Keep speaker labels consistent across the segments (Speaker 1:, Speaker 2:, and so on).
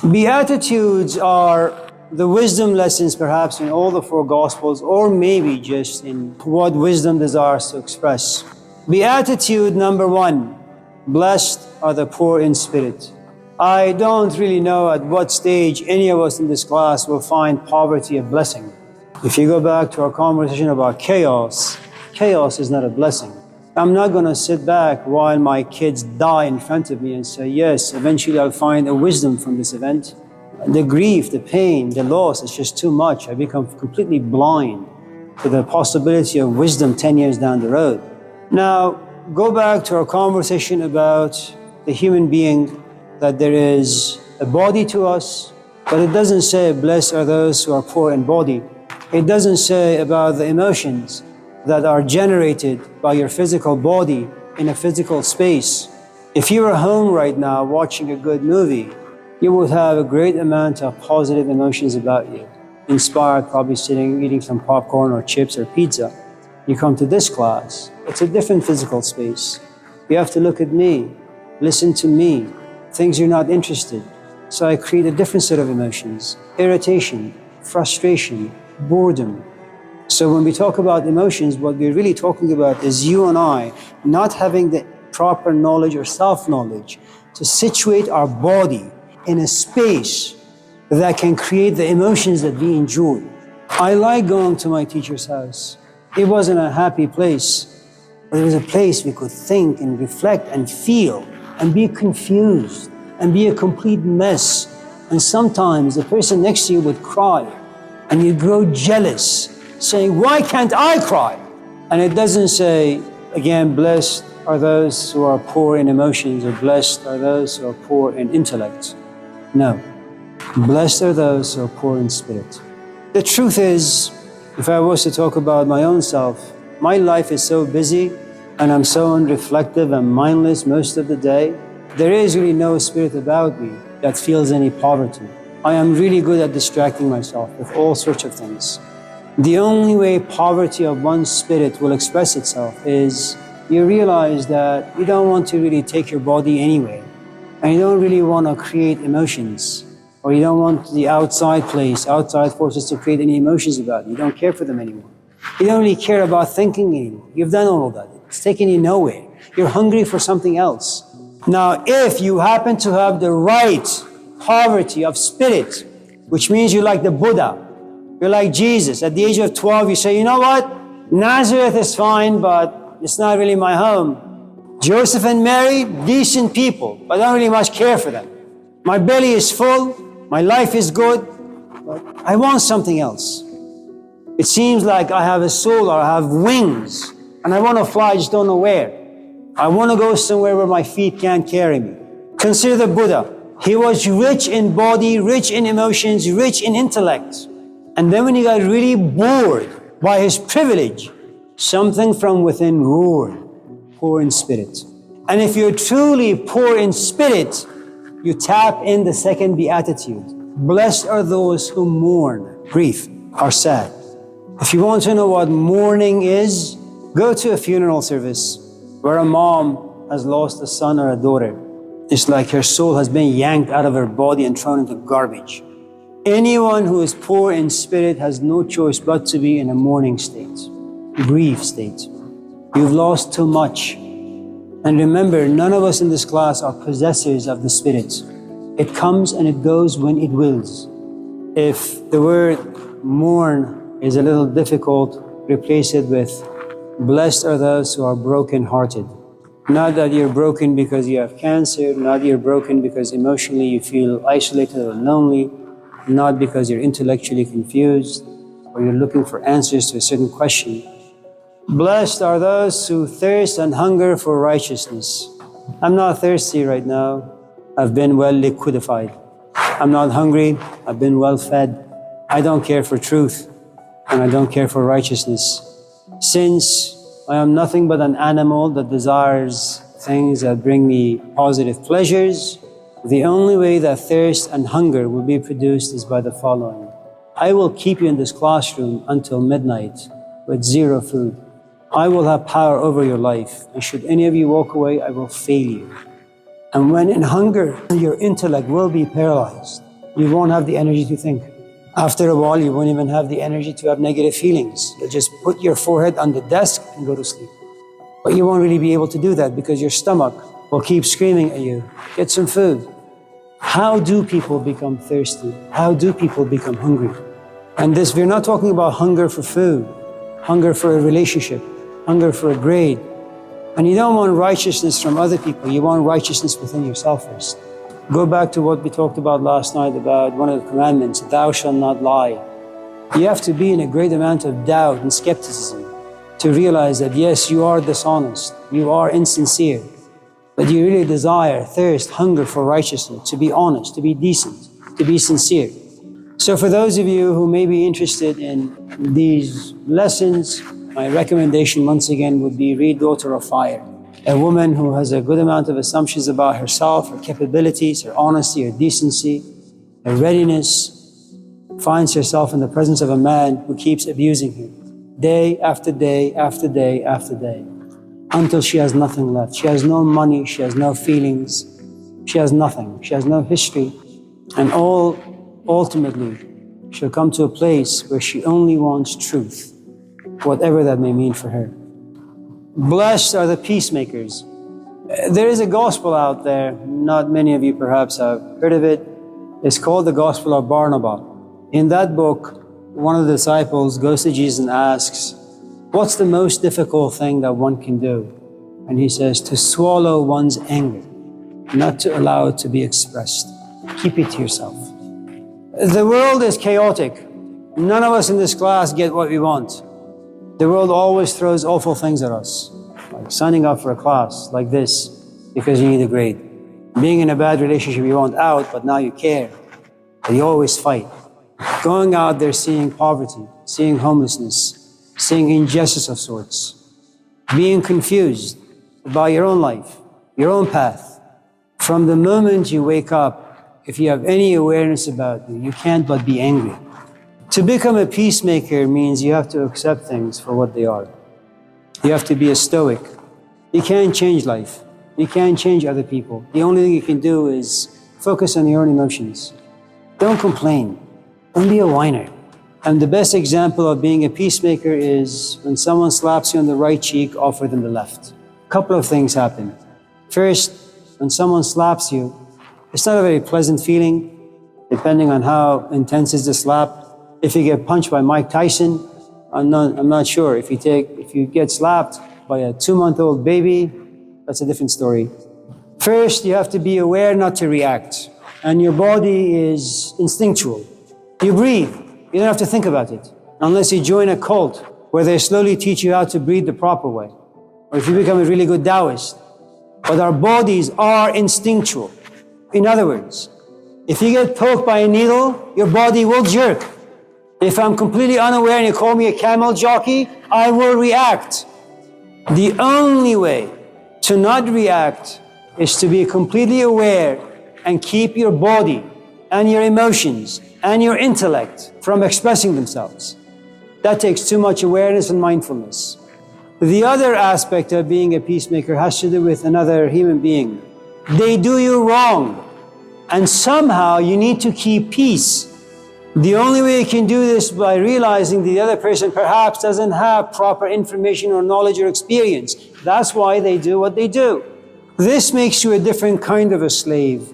Speaker 1: Beatitudes are the wisdom lessons perhaps in all the four Gospels, or maybe just in what wisdom desires to express. Beatitude number 1, blessed are the poor in spirit. I don't really know at what stage any of us in this class will find poverty a blessing. If you go back to our conversation about chaos, chaos is not a blessing. I'm not going to sit back while my kids die in front of me and say, yes, eventually I'll find a wisdom from this event. The grief, the pain, the loss is just too much. I become completely blind to the possibility of wisdom 10 years down the road. Now, go back to our conversation about the human being, that there is a body to us, but it doesn't say, blessed are those who are poor in body. It doesn't say about the emotions that are generated by your physical body in a physical space. If you were home right now watching a good movie, you would have a great amount of positive emotions about you, inspired, probably sitting, eating some popcorn or chips or pizza. You come to this class, it's a different physical space. You have to look at me, listen to me, things you're not interested. So I create a different set of emotions: irritation, frustration, boredom. So when we talk about emotions, what we're really talking about is you and I not having the proper knowledge or self-knowledge to situate our body in a space that can create the emotions that we enjoy. I like going to my teacher's house. It wasn't a happy place, but it was a place we could think and reflect and feel and be confused and be a complete mess. And sometimes the person next to you would cry and you grow jealous, saying, why can't I cry? And it doesn't say, again, blessed are those who are poor in emotions, or blessed are those who are poor in intellect. No, blessed are those who are poor in spirit. The truth is, if I was to talk about my own self, my life is so busy and I'm so unreflective and mindless most of the day, there is really no spirit about me that feels any poverty. I am really good at distracting myself with all sorts of things. The only way poverty of one's spirit will express itself is you realize that you don't want to really take your body anyway, and you don't really want to create emotions, or you don't want the outside forces to create any emotions about you. You don't care for them anymore. You don't really care about thinking anymore. You've done all of that. It's taken you nowhere. You're hungry for something else. Now, if you happen to have the right poverty of spirit, which means you're like the Buddha, you're like Jesus. At the age of 12, you say, you know what? Nazareth is fine, but it's not really my home. Joseph and Mary, decent people, but I don't really much care for them. My belly is full, my life is good, but I want something else. It seems like I have a soul, or I have wings, and I want to fly, I just don't know where. I want to go somewhere where my feet can't carry me. Consider the Buddha. He was rich in body, rich in emotions, rich in intellect. And then when he got really bored by his privilege, something from within roared, poor in spirit. And if you're truly poor in spirit, you tap in the second beatitude. Blessed are those who mourn, grief, are sad. If you want to know what mourning is, go to a funeral service where a mom has lost a son or a daughter. It's like her soul has been yanked out of her body and thrown into garbage. Anyone who is poor in spirit has no choice but to be in a mourning state, grief state. You've lost too much. And remember, none of us in this class are possessors of the Spirit. It comes and it goes when it wills. If the word mourn is a little difficult, replace it with blessed are those who are broken-hearted. Not that you're broken because you have cancer, not that you're broken because emotionally you feel isolated or lonely, not because you're intellectually confused or you're looking for answers to a certain question. Blessed are those who thirst and hunger for righteousness. I'm not thirsty right now. I've been well liquidified. I'm not hungry. I've been well fed. I don't care for truth, and I don't care for righteousness. Since I am nothing but an animal that desires things that bring me positive pleasures, the only way that thirst and hunger will be produced is by the following. I will keep you in this classroom until midnight with zero food. I will have power over your life, and should any of you walk away, I will fail you. And when in hunger, your intellect will be paralyzed. You won't have the energy to think. After a while, you won't even have the energy to have negative feelings. You'll just put your forehead on the desk and go to sleep. But you won't really be able to do that because your stomach will keep screaming at you, get some food. How do people become thirsty? How do people become hungry? And this, we're not talking about hunger for food, hunger for a relationship, hunger for a grade. And you don't want righteousness from other people. You want righteousness within yourself first. Go back to what we talked about last night about one of the commandments, thou shalt not lie. You have to be in a great amount of doubt and skepticism to realize that yes, you are dishonest, you are insincere, but you really desire, thirst, hunger for righteousness, to be honest, to be decent, to be sincere. So for those of you who may be interested in these lessons, my recommendation once again would be read Daughter of Fire. A woman who has a good amount of assumptions about herself, her capabilities, her honesty, her decency, her readiness, finds herself in the presence of a man who keeps abusing her day after day after day after day, until she has nothing left. She has no money, she has no feelings, she has nothing, she has no history, and ultimately she'll come to a place where she only wants truth, whatever that may mean for her. Blessed are the peacemakers. There is a gospel out there, not many of you perhaps have heard of it. It's called the Gospel of Barnabas. In that book, one of the disciples goes to Jesus and asks, what's the most difficult thing that one can do? And he says, to swallow one's anger, not to allow it to be expressed. Keep it to yourself. The world is chaotic. None of us in this class get what we want. The world always throws awful things at us, like signing up for a class like this because you need a grade. Being in a bad relationship you want out, but now you care. But you always fight. Going out there seeing poverty, seeing homelessness, seeing injustice of sorts. Being confused about your own life, your own path. From the moment you wake up, if you have any awareness about you can't but be angry. To become a peacemaker means you have to accept things for what they are. You have to be a stoic. You can't change life. You can't change other people. The only thing you can do is focus on your own emotions. Don't complain. Don't be a whiner. And the best example of being a peacemaker is when someone slaps you on the right cheek, offer them the left. A couple of things happen. First, when someone slaps you, it's not a very pleasant feeling, depending on how intense is the slap. If you get punched by Mike Tyson, I'm not sure. If you get slapped by a 2-month-old baby, that's a different story. First, you have to be aware not to react. And your body is instinctual. You breathe. You don't have to think about it. Unless you join a cult where they slowly teach you how to breathe the proper way. Or if you become a really good Taoist. But our bodies are instinctual. In other words, if you get poked by a needle, your body will jerk. If I'm completely unaware and you call me a camel jockey, I will react. The only way to not react is to be completely aware and keep your body and your emotions and your intellect from expressing themselves. That takes too much awareness and mindfulness. The other aspect of being a peacemaker has to do with another human being. They do you wrong, and somehow you need to keep peace. The only way you can do this by realizing the other person perhaps doesn't have proper information or knowledge or experience. That's why they do what they do. This makes you a different kind of a slave.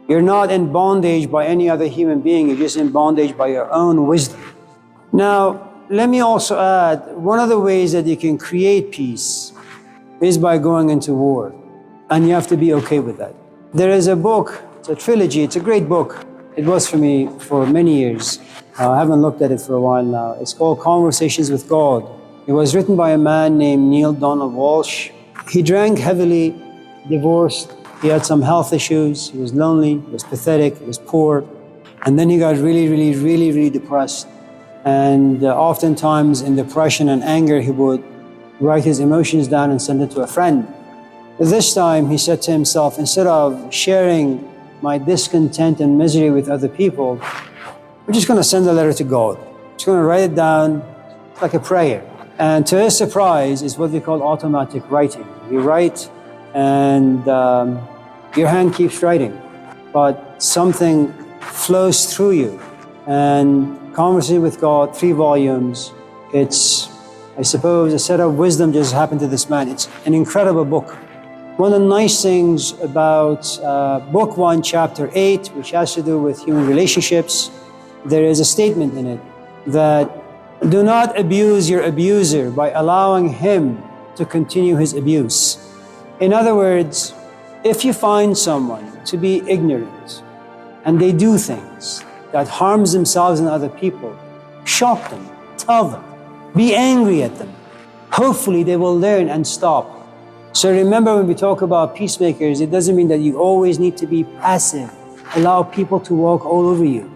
Speaker 1: You're not in bondage by any other human being, you're just in bondage by your own wisdom. Now, let me also add, one of the ways that you can create peace is by going into war. And you have to be okay with that. There is a book, it's a trilogy, it's a great book. It was for me for many years. I haven't looked at it for a while now. It's called Conversations with God. It was written by a man named Neil Donald Walsh. He drank heavily, divorced. He had some health issues. He was lonely, he was pathetic, he was poor. And then he got really depressed. And oftentimes in depression and anger, he would write his emotions down and send it to a friend. This time he said to himself, instead of sharing my discontent and misery with other people, I'm just going to send a letter to God. I'm just going to write it down like a prayer. And to his surprise, it's what we call automatic writing. You write and your hand keeps writing, but something flows through you. And Conversation with God, 3 volumes. It's, I suppose, a set of wisdom just happened to this man. It's an incredible book. One of the nice things about book 1, chapter 8, which has to do with human relationships, there is a statement in it that do not abuse your abuser by allowing him to continue his abuse. In other words, if you find someone to be ignorant and they do things that harms themselves and other people, shock them, tell them, be angry at them. Hopefully they will learn and stop. So remember, when we talk about peacemakers, it doesn't mean that you always need to be passive. Allow people to walk all over you.